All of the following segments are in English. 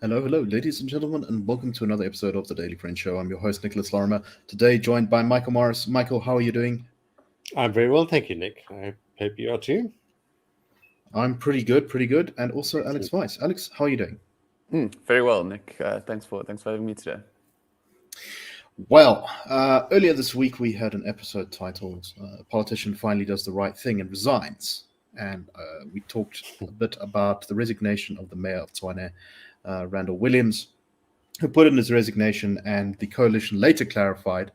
Hello, ladies and gentlemen, and welcome to another episode of the Daily Friend Show. I'm your host, Nicholas Lorimer. Today, joined by Michael Morris. Michael, how are you doing? I'm very well, thank you, Nick. I hope you are too. I'm pretty good. And also Alex Weiss. Alex, how are you doing? Very well, Nick. Thanks for having me today. Well, earlier this week we had an episode titled "A Politician Finally Does the Right Thing and Resigns," and we talked a bit about the resignation of the mayor of Tshwane, Randall Williams, who put in his resignation, and the coalition later clarified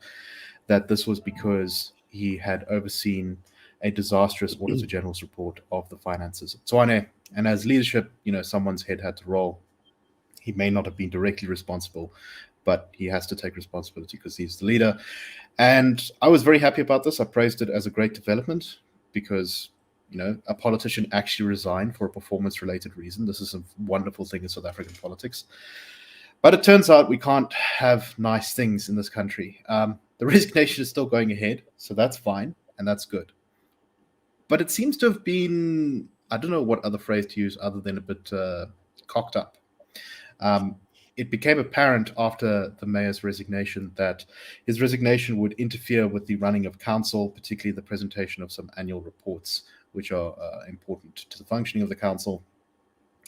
that this was because he had overseen a disastrous Auditor General's report of the finances of Tshwane. And as leadership, someone's head had to roll. He may not have been directly responsible, but he has to take responsibility because he's the leader. And I was very happy about this. I praised it as a great development because, a politician actually resigned for a performance-related reason. This is a wonderful thing in South African politics. But it turns out we can't have nice things in this country. The resignation is still going ahead, so that's fine, and that's good. But it seems to have been, I don't know what other phrase to use other than a bit cocked up. It became apparent after the mayor's resignation that his resignation would interfere with the running of council, particularly the presentation of some annual reports, which are important to the functioning of the council.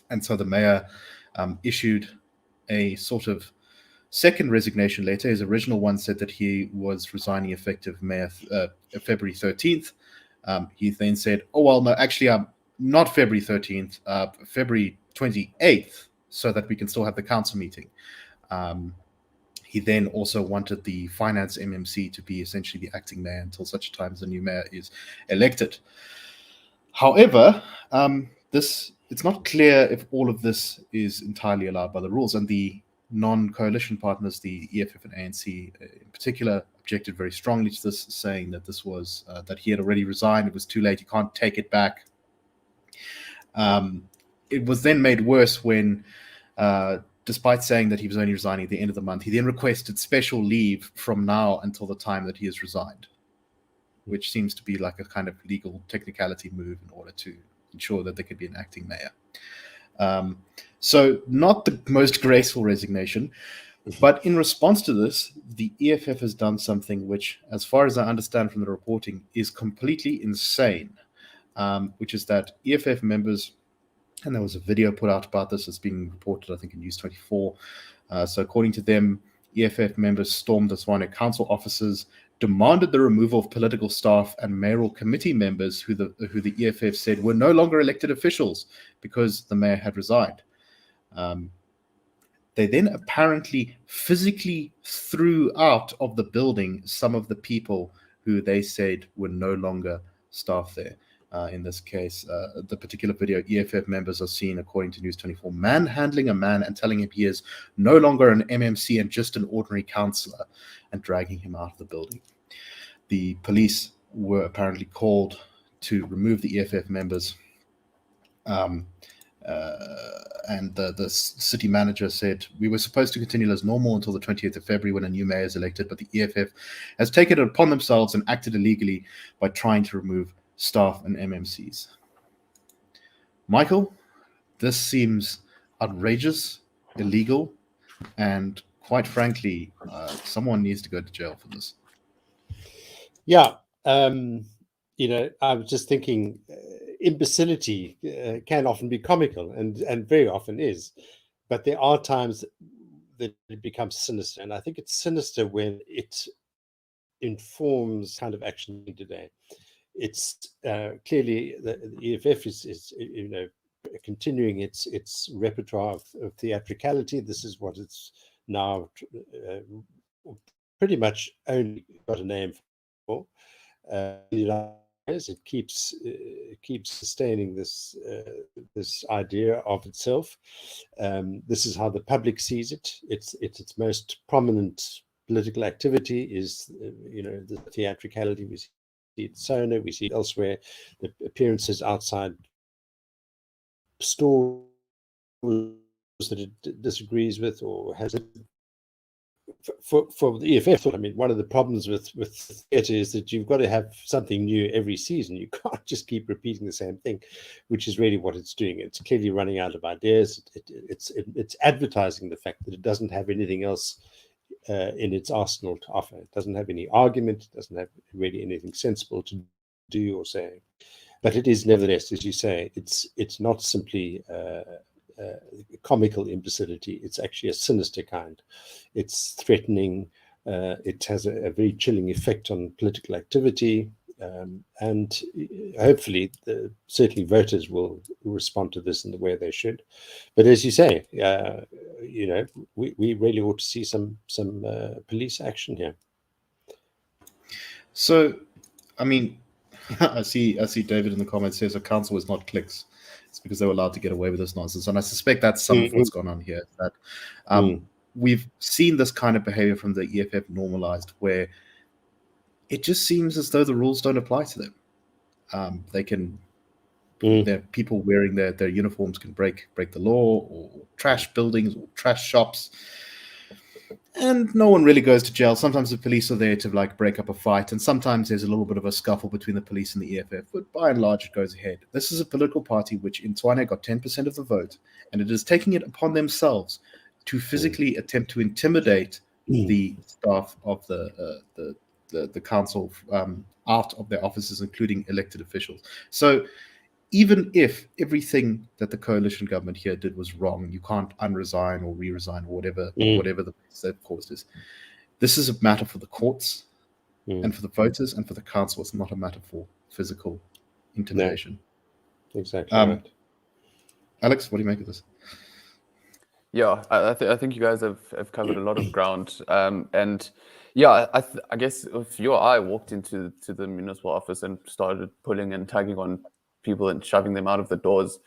And so the mayor issued a sort of second resignation letter. His original one said that he was resigning effective February 13th. He then said, not February 13th, February 28th, so that we can still have the council meeting. He then also wanted the finance MMC to be essentially the acting mayor until such time as the new mayor is elected. However, it's not clear if all of this is entirely allowed by the rules, and the non-coalition partners, the EFF and ANC in particular, objected very strongly to this, saying that this was that he had already resigned. It was too late. He can't take it back. It was then made worse when, despite saying that he was only resigning at the end of the month, he then requested special leave from now until the time that he has resigned, which seems to be like a kind of legal technicality move in order to ensure that there could be an acting mayor. So not the most graceful resignation, but in response to this, the EFF has done something which, as far as I understand from the reporting, is completely insane, which is that EFF members, and there was a video put out about this, it's being reported, I think, in News 24. So according to them, EFF members stormed the Tshwane council offices, demanded the removal of political staff and mayoral committee members who the EFF said were no longer elected officials because the mayor had resigned. They then apparently physically threw out of the building some of the people who they said were no longer staff there. In this case, the particular video, EFF members are seen, according to News 24, manhandling a man and telling him he is no longer an MMC and just an ordinary councillor, and dragging him out of the building. The police were apparently called to remove the EFF members. And the city manager said, "We were supposed to continue as normal until the 20th of February when a new mayor is elected, but the EFF has taken it upon themselves and acted illegally by trying to remove staff and MMCs." Michael, this seems outrageous, illegal, and quite frankly, someone needs to go to jail for this. Yeah, I was just thinking, imbecility can often be comical, and very often is, but there are times that it becomes sinister, and I think it's sinister when it informs kind of action today. It's clearly the EFF is continuing its repertoire of theatricality. This is what it's now pretty much only got a name for. It keeps sustaining this idea of itself. This is how the public sees it. It's its most prominent political activity is the theatricality. We see it in Tshwane, we see it elsewhere. The appearances outside stores that it disagrees with or has for the EFF, I mean, one of the problems with theatre is that you've got to have something new every season. You can't just keep repeating the same thing, which is really what it's doing. It's clearly running out of ideas. It's advertising the fact that it doesn't have anything else in its arsenal to offer. It doesn't have any argument. It doesn't have really anything sensible to do or say. But it is nevertheless, as you say, it's not simply comical imbecility. It's actually a sinister kind. It's threatening. It has a very chilling effect on political activity, and hopefully, certainly voters will respond to this in the way they should. But as you say, we really ought to see some police action here. So, I mean, I see David in the comments says a council is not clicks. It's because they were allowed to get away with this nonsense. And I suspect that's some of what's gone on here. That we've seen this kind of behavior from the EFF normalized, where it just seems as though the rules don't apply to them. They can, their people wearing their uniforms can break the law, or trash buildings, or trash shops. And no one really goes to jail. Sometimes the police are there to like break up a fight, and sometimes there's a little bit of a scuffle between the police and the EFF, but by and large it goes ahead. This is a political party which in Tshwane got 10% of the vote, and it is taking it upon themselves to physically attempt to intimidate the staff of the council out of their offices, including elected officials. So even if everything that the coalition government here did was wrong, you can't unresign or re-resign or whatever the cause is. This is a matter for the courts and for the voters and for the council. It's not a matter for physical intimidation. No, exactly right. Alex, what do you make of this? Yeah, I think you guys have covered a lot of ground. And yeah, I guess if you or I walked into the municipal office and started pulling and tugging on people and shoving them out of the doors,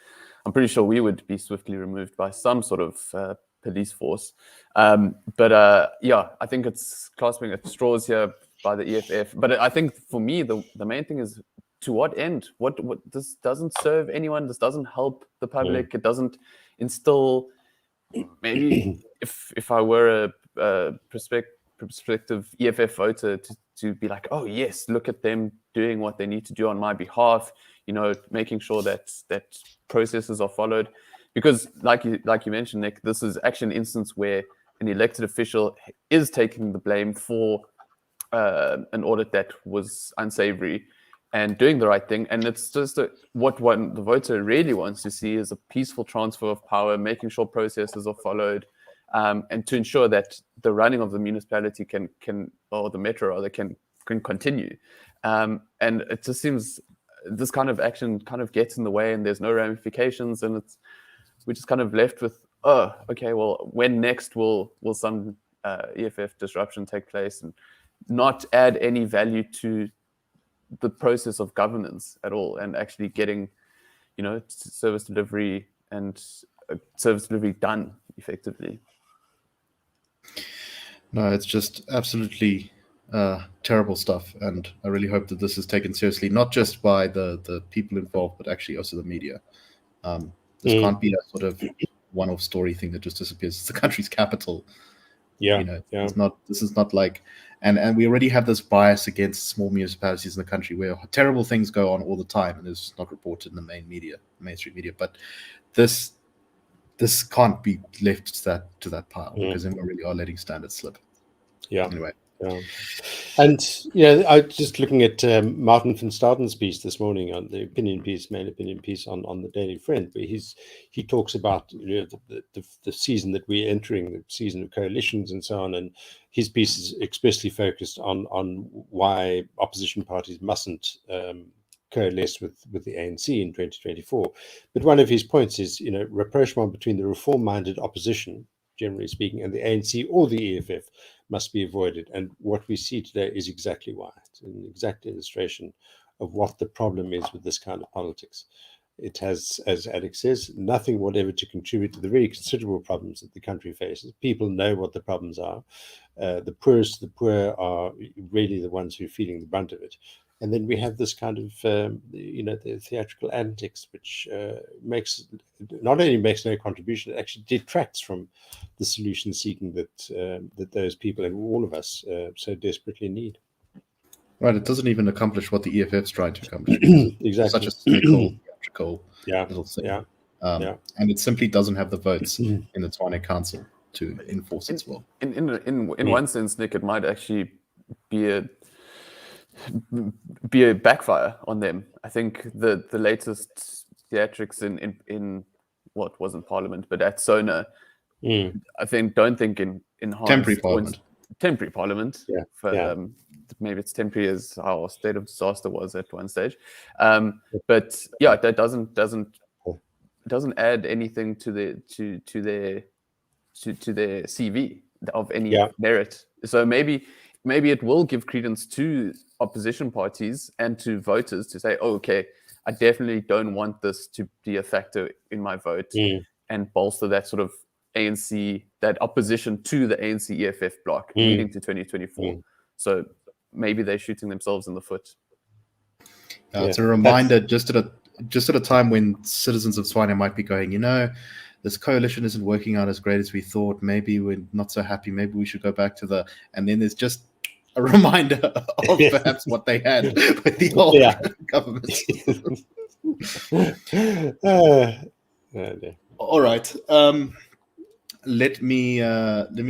I'm pretty sure we would be swiftly removed by some sort of police force. But yeah, I think it's clasping at straws here by the EFF. But I think for me, the main thing is, to what end? What this doesn't serve anyone. This doesn't help the public. It doesn't instill. Maybe if I were a prospective EFF voter to be like, oh yes, look at them doing what they need to do on my behalf, making sure that processes are followed, because like you mentioned, Nick, this is actually an instance where an elected official is taking the blame for an audit that was unsavory and doing the right thing. And it's just what the voter really wants to see is a peaceful transfer of power, making sure processes are followed, and to ensure that the running of the municipality can or the metro rather can continue. And it just seems this kind of action kind of gets in the way, and there's no ramifications, and we're just kind of left with, oh, okay, well, when next will some EFF disruption take place, and not add any value to the process of governance at all, and actually getting, service delivery and service delivery done effectively. No, it's just absolutely terrible stuff, and I really hope that this is taken seriously, not just by the people involved, but actually also the media. This can't be a sort of one-off story thing that just disappears. It's the country's capital. It's not. This is not like, and we already have this bias against small municipalities in the country where terrible things go on all the time, and it's not reported in the mainstream media. But this can't be left to that pile, because then we really are letting standards slip. Yeah. Anyway. Yeah. And I was just looking at Martin van Staden's piece this morning on the main opinion piece on the Daily Friend, where he talks about the season that we're entering, the season of coalitions and so on, and his piece is especially focused on why opposition parties mustn't coalesce with the ANC in 2024. But one of his points is, rapprochement between the reform-minded opposition, generally speaking, and the ANC or the EFF must be avoided. And what we see today is exactly why. It's an exact illustration of what the problem is with this kind of politics. It has, as Alex says, nothing whatever to contribute to the very considerable problems that the country faces. People know what the problems are. The poorest of the poor are really the ones who are feeling the brunt of it. And then we have this kind of, the theatrical antics, which not only makes no contribution, it actually detracts from the solution seeking that those people and all of us so desperately need. Right, it doesn't even accomplish what the EFF's trying to accomplish. Exactly. It's such a cynical, theatrical little thing. And it simply doesn't have the votes in the Tshwane Council to enforce its will. In one sense, Nick, it might actually be a backfire on them. I think the latest theatrics in what wasn't Parliament, but at Sona, don't think enhanced temporary Parliament. Maybe it's temporary as our state of disaster was at one stage, but that doesn't add anything to their CV of any merit. So maybe it will give credence to opposition parties and to voters to say, oh, okay, I definitely don't want this to be a factor in my vote, and bolster that sort of ANC, that opposition to the ANC EFF bloc leading to 2024. So maybe they're shooting themselves in the foot. It's a reminder just at a time when citizens of Tshwane might be going, this coalition isn't working out as great as we thought. Maybe we're not so happy. Maybe we should go back to and then there's just a reminder of perhaps what they had with the old government. All right. Let me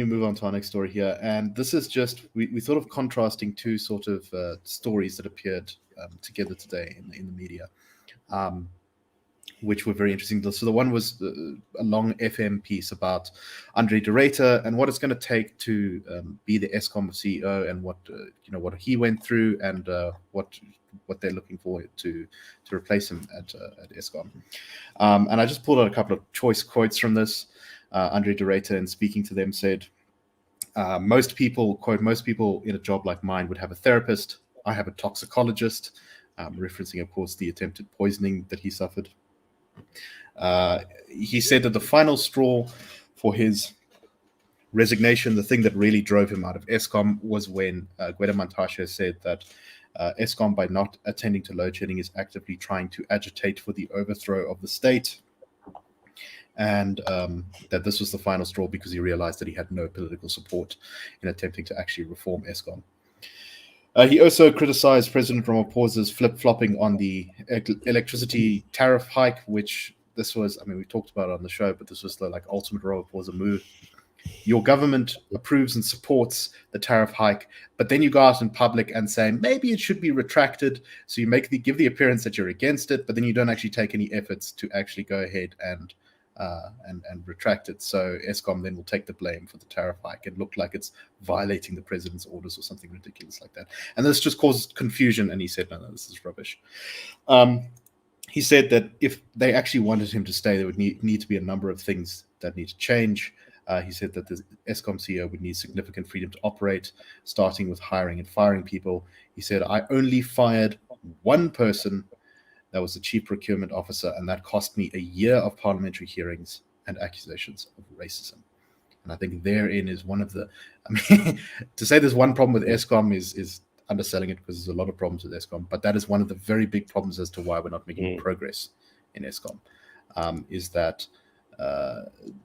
move on to our next story here, and this is just we thought of contrasting two sort of stories that appeared together today in the media, which were very interesting. So the one was a long FM piece about Andre de Ruyter and what it's going to take to be the Eskom CEO, and what he went through, and what they're looking for to replace him at Eskom. And I just pulled out a couple of choice quotes from this. Andre de Ruyter, in speaking to them, said, most people in a job like mine would have a therapist. I have a toxicologist, referencing, of course, the attempted poisoning that he suffered. He said that the final straw for his resignation, the thing that really drove him out of Eskom, was when Gwede Mantashe said that Eskom, by not attending to load shedding, is actively trying to agitate for the overthrow of the state. And that this was the final straw because he realized that he had no political support in attempting to actually reform Eskom. He also criticized President Ramaphosa's flip-flopping on the electricity tariff hike, which this was, we talked about it on the show, but this was the ultimate Ramaphosa move. Your government approves and supports the tariff hike, but then you go out in public and say maybe it should be retracted. So you give the appearance that you're against it, but then you don't actually take any efforts to actually go ahead and retract it. So Eskom then will take the blame for the tariff hike and look like it's violating the president's orders or something ridiculous like that. And this just caused confusion. And he said, no, this is rubbish. He said that if they actually wanted him to stay, there would need to be a number of things that need to change. He said that the Eskom CEO would need significant freedom to operate, starting with hiring and firing people. He said, I only fired one person. That was the chief procurement officer, and that cost me a year of parliamentary hearings and accusations of racism. And I think therein is one of the, to say there's one problem with Eskom is underselling it, because there's a lot of problems with Eskom, but that is one of the very big problems as to why we're not making progress in Eskom, is that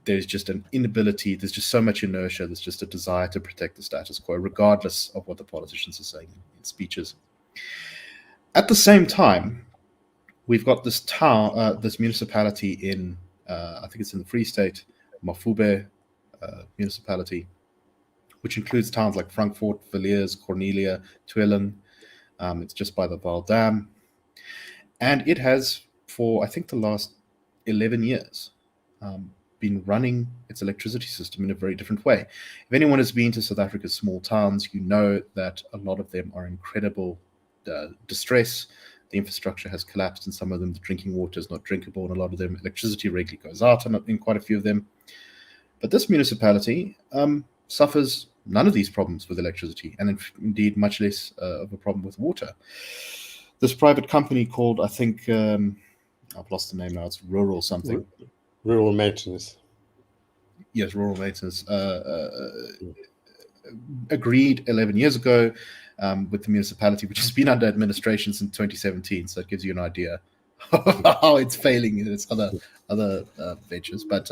there's just an inability, there's just so much inertia, there's just a desire to protect the status quo, regardless of what the politicians are saying in speeches. At the same time, we've got this town, this municipality in, I think it's in the Free State, Mafube municipality, which includes towns like Frankfurt, Villiers, Cornelia, Twellen. It's just by the Vaal Dam. And it has, for I think the last 11 years, been running its electricity system in a very different way. If anyone has been to South Africa's small towns, you know that a lot of them are in incredible distress. The infrastructure has collapsed in some of them. The drinking water is not drinkable in a lot of them. Electricity regularly goes out in quite a few of them. But this municipality suffers none of these problems with electricity, and indeed much less of a problem with water. This private company called, I think, I've lost the name now, it's Rural something. Rural Maintenance. Yes, Rural Maintenance. Agreed 11 years ago with the municipality, which has been under administration since 2017. So it gives you an idea of how it's failing in its other ventures. But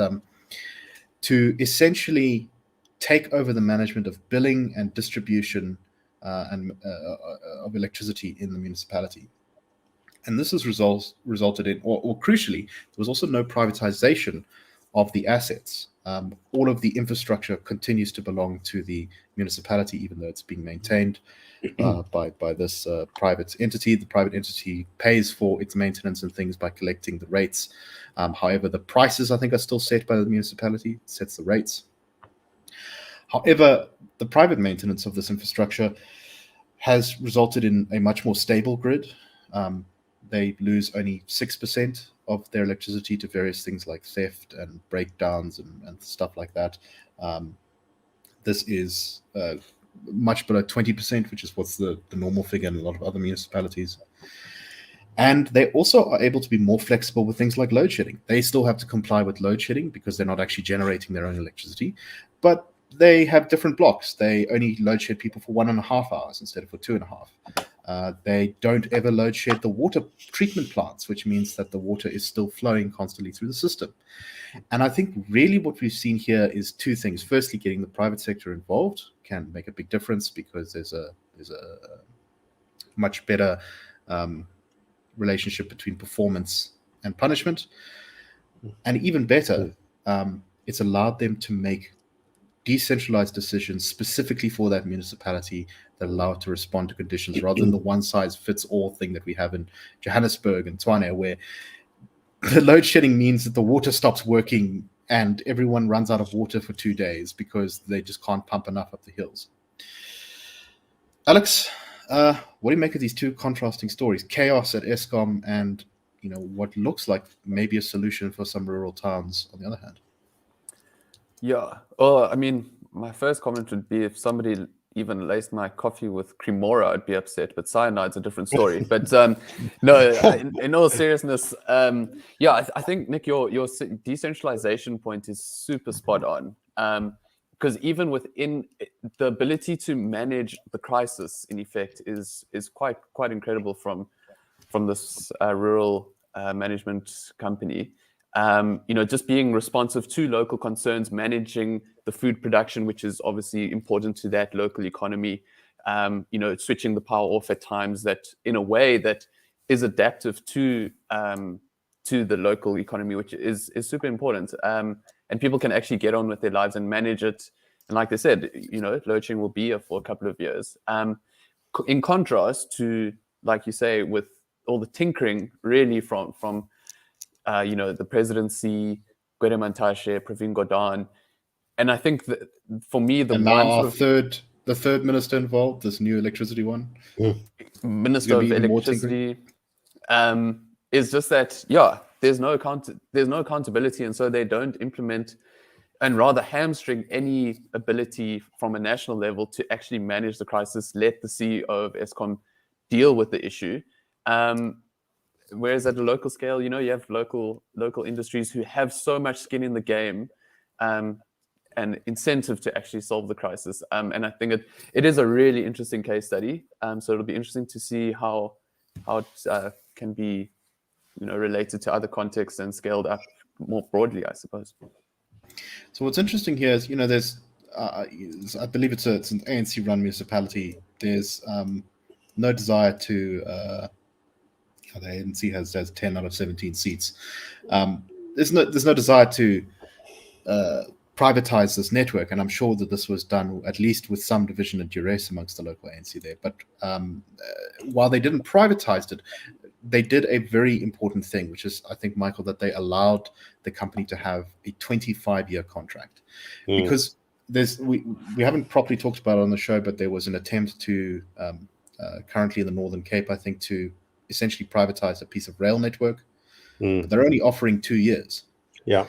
to essentially take over the management of billing and distribution of electricity in the municipality. And this has resulted in, or crucially, there was also no privatization of the assets. All of the infrastructure continues to belong to the municipality, even though it's being maintained by this private entity. The private entity pays for its maintenance and things by collecting the rates. However, the prices, I think, are still set by the municipality. It sets the rates. However, the private maintenance of this infrastructure has resulted in a much more stable grid. They lose only 6% of their electricity to various things like theft and breakdowns and stuff like that. This is much below 20%, which is what's the normal figure in a lot of other municipalities. And they also are able to be more flexible with things like load shedding. They still have to comply with load shedding because they're not actually generating their own electricity, but they have different blocks. They only load shed people for 1.5 hours instead of for 2.5. They don't ever load shed the water treatment plants, which means that the water is still flowing constantly through the system. And I think really what we've seen here is two things. Firstly, getting the private sector involved can make a big difference because there's a much better relationship between performance and punishment. And even better, it's allowed them to make decentralized decisions specifically for that municipality that allow it to respond to conditions rather than the one-size-fits-all thing that we have in Johannesburg and Tshwane, where the load shedding means that the water stops working and everyone runs out of water for 2 days because they just can't pump enough up the hills. Alex, what do you make of these two contrasting stories? Chaos at Eskom and what looks like maybe a solution for some rural towns on the other hand. Yeah. Well, I mean, my first comment would be if somebody even laced my coffee with Cremora, I'd be upset. But cyanide's a different story. But no, in all seriousness, yeah, I think, Nick, your decentralization point is super spot on. Because even within the ability to manage the crisis, in effect, is quite incredible from this rural management company. Just being responsive to local concerns, managing the food production, which is obviously important to that local economy, switching the power off at times that in a way that is adaptive to the local economy, which is super important. And people can actually get on with their lives and manage it. And like they said, load shedding will be here for a couple of years. In contrast to, like you say, with all the tinkering really from the presidency, Gwede Mantashe, Pravin Gordhan. And I think that for me, the third minister involved, this new electricity one, Minister of Electricity, is just that, there's no accountability. And so they don't implement and rather hamstring any ability from a national level to actually manage the crisis, let the CEO of Eskom deal with the issue. Whereas at a local scale, you have local industries who have so much skin in the game and incentive to actually solve the crisis. And I think it is a really interesting case study. So it'll be interesting to see how it can be, related to other contexts and scaled up more broadly, I suppose. So what's interesting here is, there's, I believe it's an ANC-run municipality. There's no desire to. The ANC has 10 out of 17 seats. There's no desire to privatize this network, and I'm sure that this was done at least with some division and duress amongst the local ANC there. But while they didn't privatize it, they did a very important thing, which is, I think, Michael, that they allowed the company to have a 25-year contract. Because we haven't properly talked about it on the show, but there was an attempt to currently in the Northern Cape, I think, to essentially privatize a piece of rail network. But they're only offering 2 years. Yeah.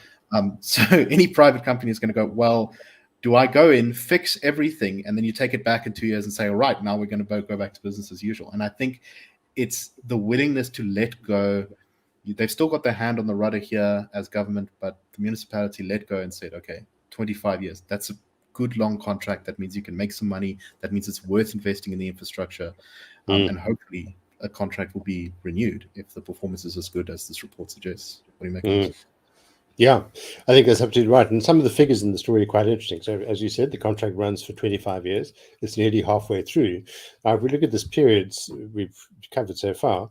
So any private company is going to go, well, do I go in, fix everything, and then you take it back in 2 years and say, all right, now we're going to go back to business as usual? And I think it's the willingness to let go. They've still got their hand on the rudder here as government, but the municipality let go and said, okay, 25 years, that's a good long contract, that means you can make some money. That means it's worth investing in the infrastructure, and hopefully a contract will be renewed if the performance is as good as this report suggests. What do you make of this? Yeah, I think that's absolutely right. And some of the figures in the story are quite interesting. So, as you said, the contract runs for 25 years. It's nearly halfway through. Now, if we look at this period we've covered so far,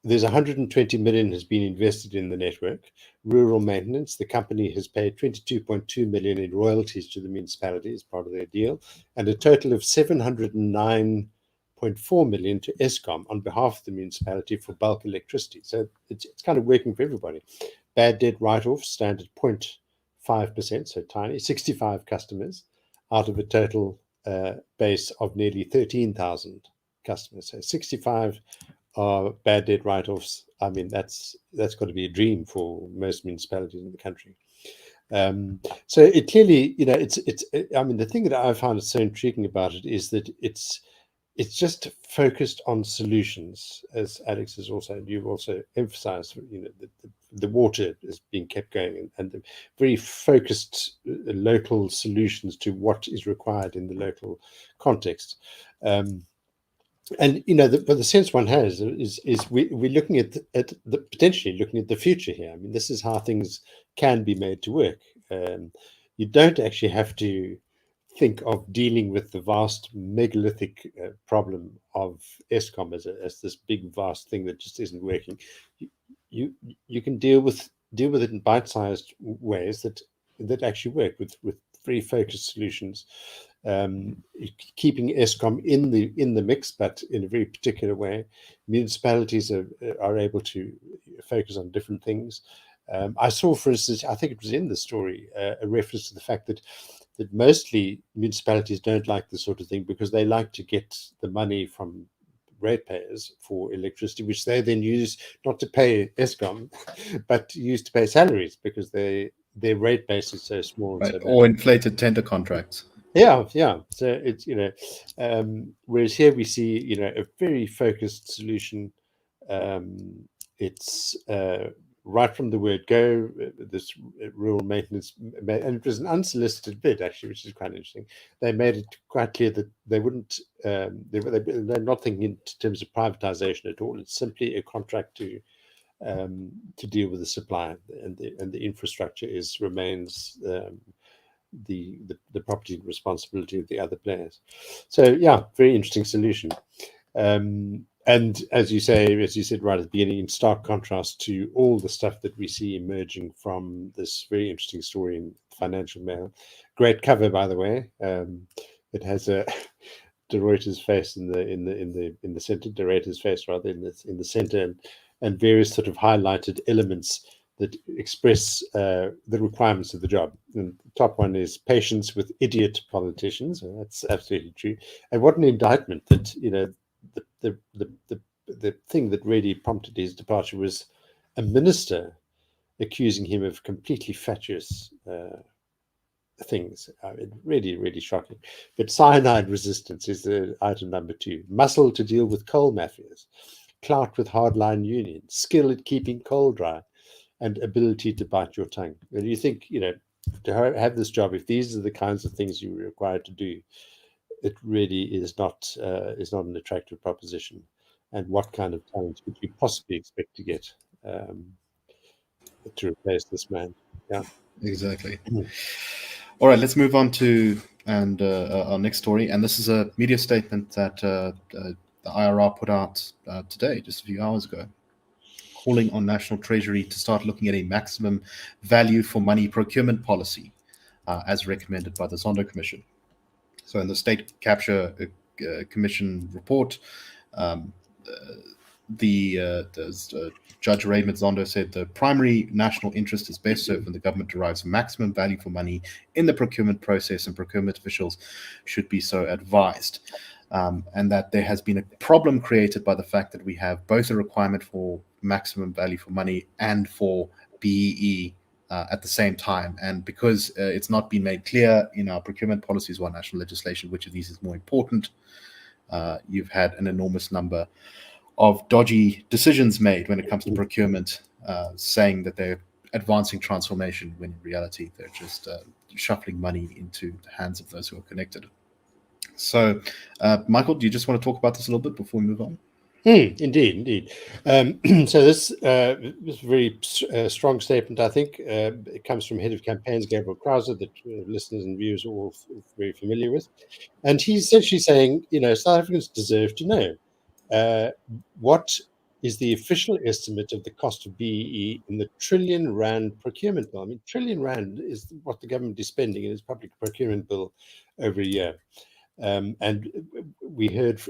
there's 120 million has been invested in the network. Rural maintenance, the company has paid 22.2 million in royalties to the municipality as part of their deal, and a total of 709.4 million to Eskom on behalf of the municipality for bulk electricity. So it's kind of working for everybody. Bad debt write-offs stand at 0.5%, so tiny, 65 customers out of a total base of nearly 13,000 customers. So 65 are bad debt write-offs. I mean, that's got to be a dream for most municipalities in the country. So it clearly, it's. I mean, the thing that I found so intriguing about it is that it's just focused on solutions, as Alex has also, you've also emphasized, the water is being kept going, and the very focused local solutions to what is required in the local context. And but the sense one has is we're looking at the potentially looking at the future here. I mean, this is how things can be made to work. You don't actually have to think of dealing with the vast megalithic problem of Eskom as this big vast thing that just isn't working. You can deal with it in bite-sized ways that actually work with very focused solutions, keeping Eskom in the mix, but in a very particular way. Municipalities are able to focus on different things. I saw, for instance, I think it was in the story, a reference to the fact that mostly municipalities don't like this sort of thing because they like to get the money from ratepayers for electricity, which they then use not to pay Eskom, but use to pay salaries because their rate base is so small. Right. And so or inflated tender contracts. Yeah. So it's whereas here we see a very focused solution. It's right from the word go. This rural maintenance, and it was an unsolicited bid actually, which is quite interesting. They made it quite clear that they wouldn't. They're not thinking in terms of privatization at all. It's simply a contract to deal with the supply, and the infrastructure remains the property responsibility of the other players. So yeah, very interesting solution. And as you said right at the beginning, in stark contrast to all the stuff that we see emerging from this very interesting story in Financial Mail. Great cover, by the way. It has a De Ruyter's face in the center, De Ruyter's face rather in the center, and various sort of highlighted elements that express the requirements of the job. And the top one is patience with idiot politicians. And that's absolutely true. And what an indictment that the thing that really prompted his departure was a minister accusing him of completely fatuous things. I mean, really, really shocking. But cyanide resistance is the item number 2. Muscle to deal with coal mafias, clout with hardline unions, skill at keeping coal dry, and ability to bite your tongue. And you think, to have this job, if these are the kinds of things you're required to do, it really is not an attractive proposition. And what kind of talent could you possibly expect to get to replace this man? Yeah, exactly. All right, let's move on to our next story. And this is a media statement that the IRR put out today, just a few hours ago, calling on National Treasury to start looking at a maximum value for money procurement policy, as recommended by the Zondo Commission. So in the State Capture Commission report, Judge Raymond Zondo said the primary national interest is best served when the government derives maximum value for money in the procurement process, and procurement officials should be so advised. And that there has been a problem created by the fact that we have both a requirement for maximum value for money and for BEE at the same time. And because it's not been made clear in our procurement policies or national legislation which of these is more important, you've had an enormous number of dodgy decisions made when it comes to procurement, saying that they're advancing transformation, when in reality they're just shuffling money into the hands of those who are connected. So, Michael, do you just want to talk about this a little bit before we move on? Indeed. So this is a very strong statement, I think. It comes from Head of Campaigns, Gabriel Krause, that listeners and viewers are all very familiar with. And he's essentially saying, South Africans deserve to know what is the official estimate of the cost of BEE in the R1 trillion procurement bill. I mean, R1 trillion is what the government is spending in its public procurement bill over a year. And we heard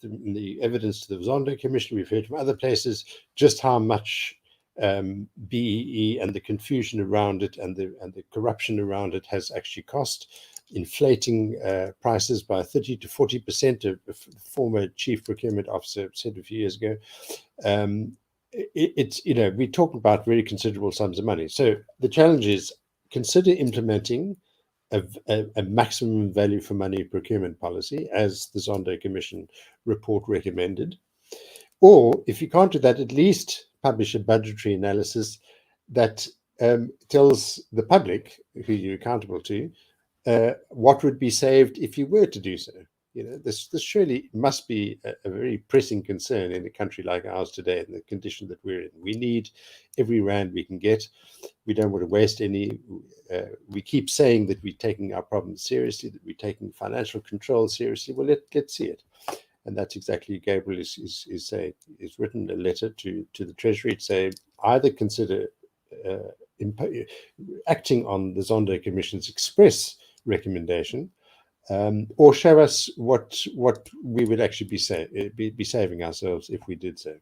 in the evidence to the Zondo Commission, we've heard from other places just how much BEE and the confusion around it and the corruption around it has actually cost, inflating prices by 30 to 40%. A former chief procurement officer said a few years ago. We're talking about very considerable sums of money. So the challenge is, consider implementing a maximum value for money procurement policy, as the Zondo Commission report recommended. Or if you can't do that, at least publish a budgetary analysis that tells the public, who you're accountable to, what would be saved if you were to do so. This surely must be a very pressing concern in a country like ours today, in the condition that we're in. We need every rand we can get. We don't want to waste any. We keep saying that we're taking our problems seriously, that we're taking financial control seriously. Well, let's see it. And that's exactly Gabriel is saying. He's written a letter to the Treasury to say, either consider acting on the Zondo Commission's express recommendation, or show us what we would actually be saving ourselves if we did so.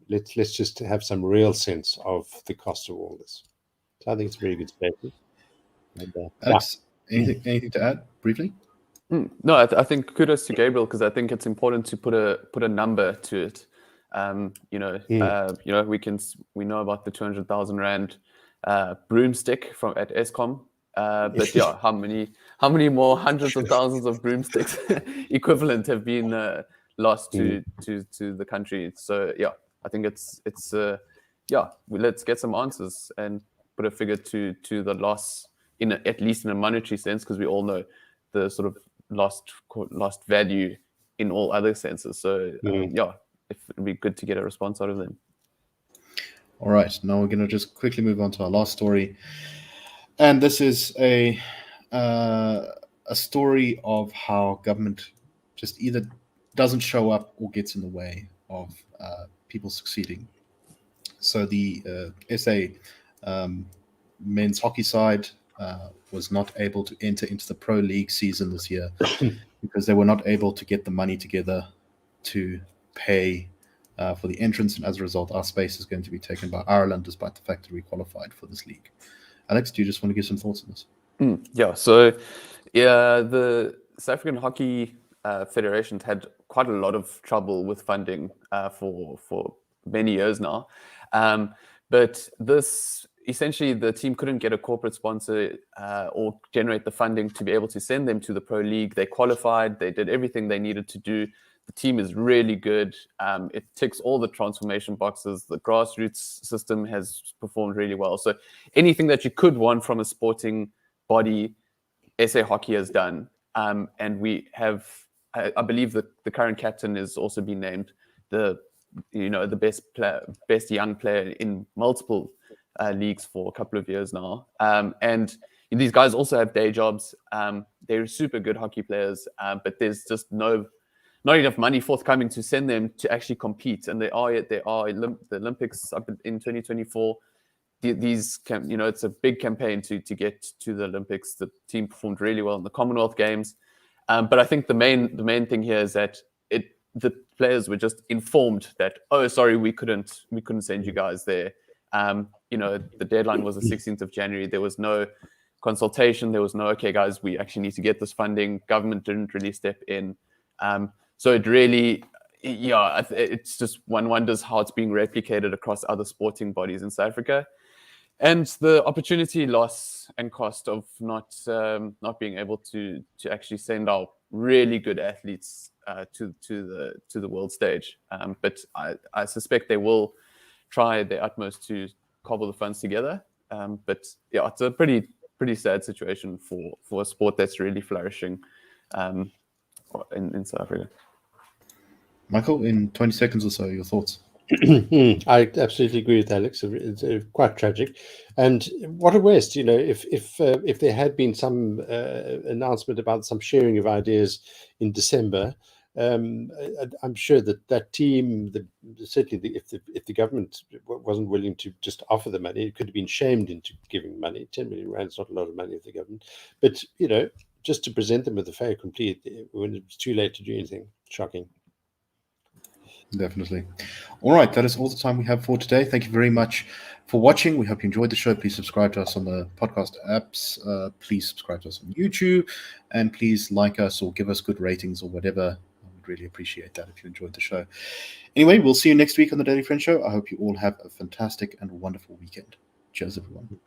Let's just have some real sense of the cost of all this. So I think it's a very good statement. Alex, anything to add briefly? No, I think kudos to Gabriel, because I think it's important to put a number to it. We know about the 200,000 rand broomstick at Eskom. But yeah, how many more hundreds of thousands of broomsticks equivalent have been lost to the country? So yeah, I think it's let's get some answers and put a figure to the loss at least in a monetary sense, because we all know the sort of lost value in all other senses. So it'd be good to get a response out of them. All right, now we're going to just quickly move on to our last story. And this is a story of how government just either doesn't show up or gets in the way of people succeeding. So the SA men's hockey side was not able to enter into the Pro League season this year because they were not able to get the money together to pay for the entrance. And as a result, our space is going to be taken by Ireland, despite the fact that we qualified for this league. Alex, do you just want to give some thoughts on this? The South African Hockey Federation had quite a lot of trouble with funding for many years now. But this, essentially, the team couldn't get a corporate sponsor or generate the funding to be able to send them to the Pro League. They qualified, they did everything they needed to do. The team is really good. It ticks all the transformation boxes. The grassroots system has performed really well. So anything that you could want from a sporting body, SA Hockey has done. And we have, I believe that the current captain has also been named the best young player in multiple leagues for a couple of years now. And these guys also have day jobs. They're super good hockey players, but there's just not enough money forthcoming to send them to actually compete. And they are the Olympics up in 2024. It's a big campaign to get to the Olympics. The team performed really well in the Commonwealth Games. But I think the main thing here is that the players were just informed that, oh, sorry, we couldn't send you guys there. The deadline was the 16th of January. There was no consultation. There was no, okay, guys, we actually need to get this funding. Government didn't really step in. So it really, it's just one wonders how it's being replicated across other sporting bodies in South Africa. And the opportunity loss and cost of not being able to actually send our really good athletes to the world stage. But I suspect they will try their utmost to cobble the funds together. But yeah, it's a pretty sad situation for a sport that's really flourishing in South Africa. Michael, in 20 seconds or so, your thoughts. I absolutely agree with Alex. It's quite tragic, and what a waste. If there had been some announcement about some sharing of ideas in December, I'm sure that team, certainly if the government wasn't willing to just offer the money, it could have been shamed into giving money. 10 million rand is not a lot of money of the government, but just to present them with a fait complete when it was too late to do anything. Shocking. Definitely. All right, that is all the time we have for today. Thank you very much for watching. We hope you enjoyed the show. Please subscribe to us on the podcast apps. Please subscribe to us on YouTube, and please like us or give us good ratings or whatever. I would really appreciate that if you enjoyed the show. Anyway, we'll see you next week on the Daily Friend Show. I hope you all have a fantastic and wonderful weekend. Cheers, everyone.